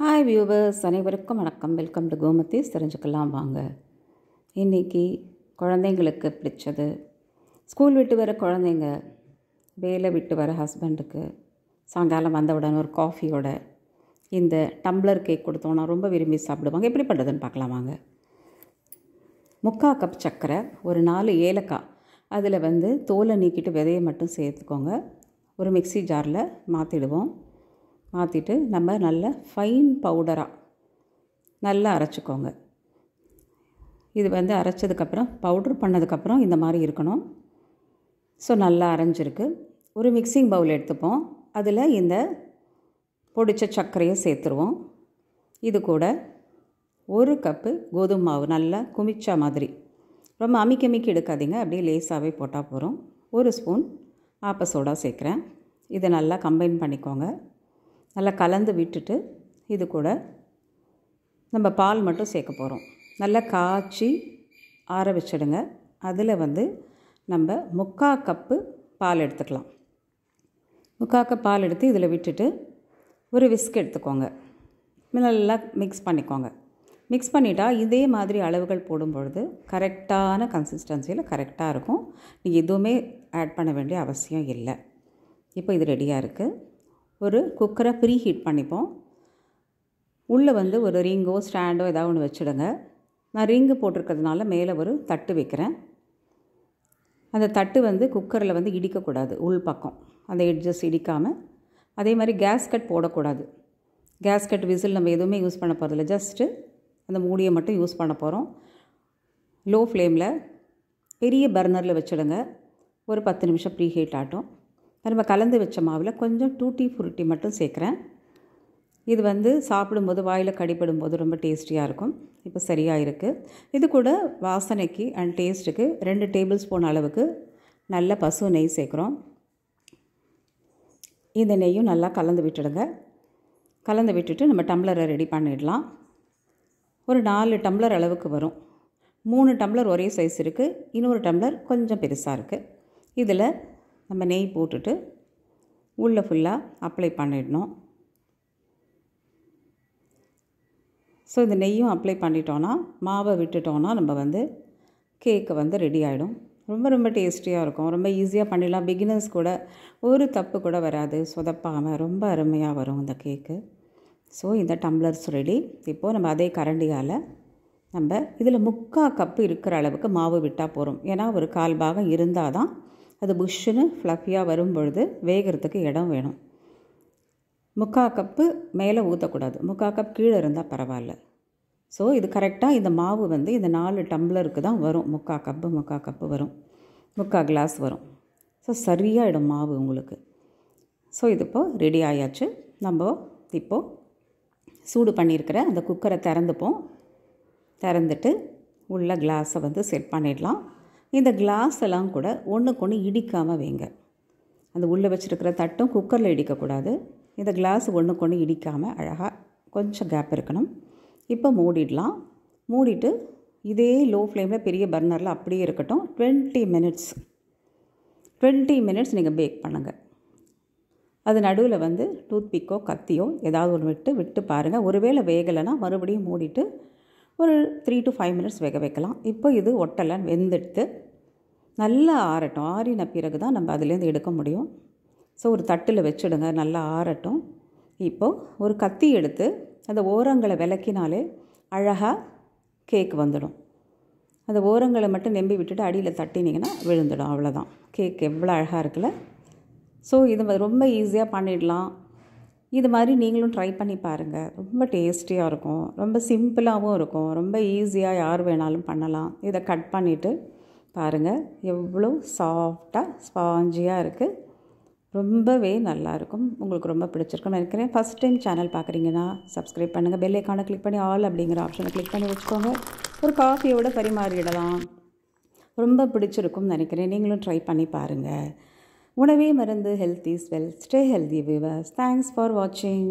Hi viewers, அனைவருக்கும் வணக்கம். Welcome to Gomathi's. தெரிஞ்சுக்கலாம் வாங்க. இன்றைக்கி குழந்தைங்களுக்கு பிடிச்சது, ஸ்கூல் விட்டு வர குழந்தைங்க, வேலை விட்டு வர ஹஸ்பண்டுக்கு சாயங்காலம் வந்தவுடன் ஒரு காஃபியோட இந்த டம்ளர் கேக் கொடுத்தோன்னா ரொம்ப விரும்பி சாப்பிடுவாங்க. எப்படி பண்ணுறதுன்னு பார்க்கலாம் வாங்க. 3/4 கப் சர்க்கரை, ஒரு 4 ஏலக்காய், அதில் தோலை நீக்கிட்டு விதையை மட்டும் சேர்த்துக்கோங்க. ஒரு மிக்ஸி ஜாரில் மாற்றிட்டு நம்ம நல்ல ஃபைன் பவுடராக நல்லா அரைச்சிக்கோங்க. இது அரைச்சதுக்கப்புறம் பவுட்ரு பண்ணதுக்கப்புறம் இந்த மாதிரி இருக்கணும். ஸோ நல்லா அரைஞ்சிருக்கு. ஒரு மிக்சிங் பவுல் எடுத்துப்போம். அதில் இந்த பொடிச்ச சர்க்கரையை சேர்த்துருவோம். இது கூட 1 கப்பு கோதுமை மாவு, நல்லா குமிச்சா மாதிரி, ரொம்ப அமிக்கி எடுக்காதீங்க, அப்படியே லேசாகவே போட்டால் போகிறோம். 1 ஸ்பூன் ஆப்ப சோடா சேர்க்குறேன். இதை நல்லா கம்பைன் பண்ணிக்கோங்க. நல்லா கலந்து விட்டுட்டு இது கூட நம்ம பால் மட்டும் சேர்க்க போகிறோம். நல்லா காய்ச்சி ஆற வச்சிடுங்க. அதில் நம்ம 3/4 கப்பு பால் எடுத்துக்கலாம். 3/4 கப் பால் எடுத்து இதில் விட்டுட்டு ஒரு விஸ்க் எடுத்துக்கோங்க. நல்லா மிக்ஸ் பண்ணிக்கோங்க. மிக்ஸ் பண்ணிட்டா இதே மாதிரி அளவுகள் போடும்பொழுது கரெக்டான கன்சிஸ்டன்சியில் கரெக்டாக இருக்கும். நீங்கள் எதுவுமே ஆட் பண்ண வேண்டிய அவசியம் இல்லை. இப்போ இது ரெடியாக இருக்குது. ஒரு குக்கரை ப்ரீ ஹீட் பண்ணிப்போம். உள்ளே ஒரு ரிங்கோ ஸ்டாண்டோ ஏதாவது ஒன்று வச்சுடுங்க. நான் ரிங்கு போட்டிருக்கிறதுனால மேலே ஒரு தட்டு வைக்கிறேன். அந்த தட்டு குக்கரில் இடிக்கக்கூடாது. உள் பக்கம் அந்த எட்ஜஸ் இடிக்காமல். அதே மாதிரி கேஸ்கட் போடக்கூடாது. கேஸ்கட் விசில் நம்ம எதுவுமே யூஸ் பண்ண போகிறதில்ல. ஜஸ்ட்டு அந்த மூடியை மட்டும் யூஸ் பண்ண போகிறோம். லோ ஃப்ளேமில் பெரிய பர்னரில் வச்சுடுங்க. ஒரு 10 நிமிஷம் ப்ரீ ஹீட் ஆகட்டும். நம்ம கலந்து வச்ச மாவில் கொஞ்சம் டூட்டி ஃப்ரூட்டி மட்டும் சேர்க்குறேன். இது சாப்பிடும்போது வாயில் கடிப்படும்போது ரொம்ப டேஸ்டியாக இருக்கும். இப்போ சரியாக இருக்குது. இது கூட வாசனைக்கு அண்ட் டேஸ்ட்டுக்கு 2 டேபிள் ஸ்பூன் அளவுக்கு நல்ல பசு நெய் சேர்க்குறோம். இந்த நெய்யும் நல்லா கலந்து விட்டுடுங்க. கலந்து விட்டுட்டு நம்ம டம்ளரை ரெடி பண்ணிடலாம். ஒரு 4 டம்ளர் அளவுக்கு வரும். 3 டம்ளர் ஒரே சைஸ் இருக்குது, இன்னொரு டம்ளர் கொஞ்சம் பெருசாக இருக்குது. இதில் நம்ம நெய் போட்டுட்டு உள்ளே ஃபுல்லாக அப்ளை பண்ணிடணும். ஸோ இந்த நெய்யும் அப்ளை பண்ணிட்டோன்னா, மாவை விட்டுட்டோன்னா நம்ம கேக்கு ரெடி ஆகிடும். ரொம்ப டேஸ்டியாக இருக்கும். ரொம்ப ஈஸியாக பண்ணிடலாம். பிகினர்ஸ் கூட ஒரு தப்பு கூட வராது. சொதப்பாமல் ரொம்ப அருமையாக வரும் இந்த கேக்கு. ஸோ இந்த டம்ளர்ஸ் ரெடி. இப்போது நம்ம அதே கரண்டியால் நம்ம இதில் 3/4 கப்பு இருக்கிற அளவுக்கு மாவு விட்டால் போகிறோம். ஏன்னா ஒரு 1/4 பாகம் இருந்தால் தான் அது புஷ்ஷுன்னு ஃப்ளஃபியாக வரும்பொழுது வேகிறதுக்கு இடம் வேணும். 3/4 கப்பு மேலே ஊற்றக்கூடாது. 3/4 கப் கீழே இருந்தால் பரவாயில்ல. ஸோ இது கரெக்டாக இந்த மாவு இந்த 4 டம்ளருக்கு தான் வரும். 3/4 கப்பு வரும். 3/4 கிளாஸ் வரும். ஸோ சரியாயிடும் மாவு உங்களுக்கு. ஸோ இது இப்போது ரெடி ஆயாச்சு. நம்ம இப்போது சூடு பண்ணியிருக்கிற அந்த குக்கரை திறந்துட்டு உள்ள கிளாஸை செட் பண்ணிடலாம். இந்த கிளாஸ் எல்லாம் கூட ஒன்றுக்கு இடிக்காமல் வைங்க. அந்த உள்ளே வச்சுருக்கிற தட்டும் குக்கரில் இடிக்கக்கூடாது. இந்த கிளாஸ் ஒன்றுக்கு இடிக்காமல் அழகாக கொஞ்சம் கேப் இருக்கணும். இப்போ மூடிடலாம். மூடிட்டு இதே லோ ஃப்ளேமில் பெரிய பர்னரில் அப்படியே இருக்கட்டும். 20 மினிட்ஸ் நீங்கள் பேக் பண்ணுங்கள். அது நடுவில் டூத் பிக்கோ கத்தியோ ஏதாவது ஒன்று விட்டு பாருங்கள். ஒருவேளை வேகலைன்னா மறுபடியும் மூடிட்டு ஒரு 3 to 5 மினிட்ஸ் வேக வைக்கலாம். இப்போ இது ஒட்டலாம் வெந்துடுத்து நல்லா ஆறட்டும். ஆறின பிறகு தான் நம்ம அதுலேருந்து எடுக்க முடியும். ஸோ ஒரு தட்டில் வச்சுடுங்க, நல்லா ஆறட்டும். இப்போது ஒரு கத்தி எடுத்து அந்த ஓரங்களை விளக்கினாலே அழகாக கேக் வந்துடும். அந்த ஓரங்களை மட்டும் நம்பி விட்டுட்டு அடியில் தட்டினீங்கன்னா விழுந்துடும். அவ்வளோதான். கேக் எவ்வளோ அழகாக இருக்குல்ல. ஸோ இது ரொம்ப ஈஸியாக பண்ணிடலாம். இது மாதிரி நீங்களும் ட்ரை பண்ணி பாருங்கள். ரொம்ப டேஸ்டியாக இருக்கும். ரொம்ப சிம்பிளாகவும் இருக்கும். ரொம்ப ஈஸியாக யார் வேணாலும் பண்ணலாம். இதை கட் பண்ணிவிட்டு பாருங்கள், எவ்வளோ சாஃப்டாக ஸ்பாஞ்சியாக இருக்குது. ரொம்பவே நல்லாயிருக்கும். உங்களுக்கு ரொம்ப பிடிச்சிருக்குன்னு நினைக்கிறேன். ஃபஸ்ட் டைம் சேனல் பார்க்குறீங்கன்னா சப்ஸ்கிரைப் பண்ணுங்கள். பெல் ஐக்கானை கிளிக் பண்ணி ஆல் அப்படிங்கிற ஆப்ஷனை கிளிக் பண்ணி வச்சுக்கோங்க. ஒரு காஃபியோடு பரிமாறிடலாம். ரொம்ப பிடிச்சிருக்கும்னு நினைக்கிறேன். நீங்களும் ட்ரை பண்ணி பாருங்கள். உணவே மருந்து. Health is wealth. Stay healthy viewers. Thanks for வாட்சிங்.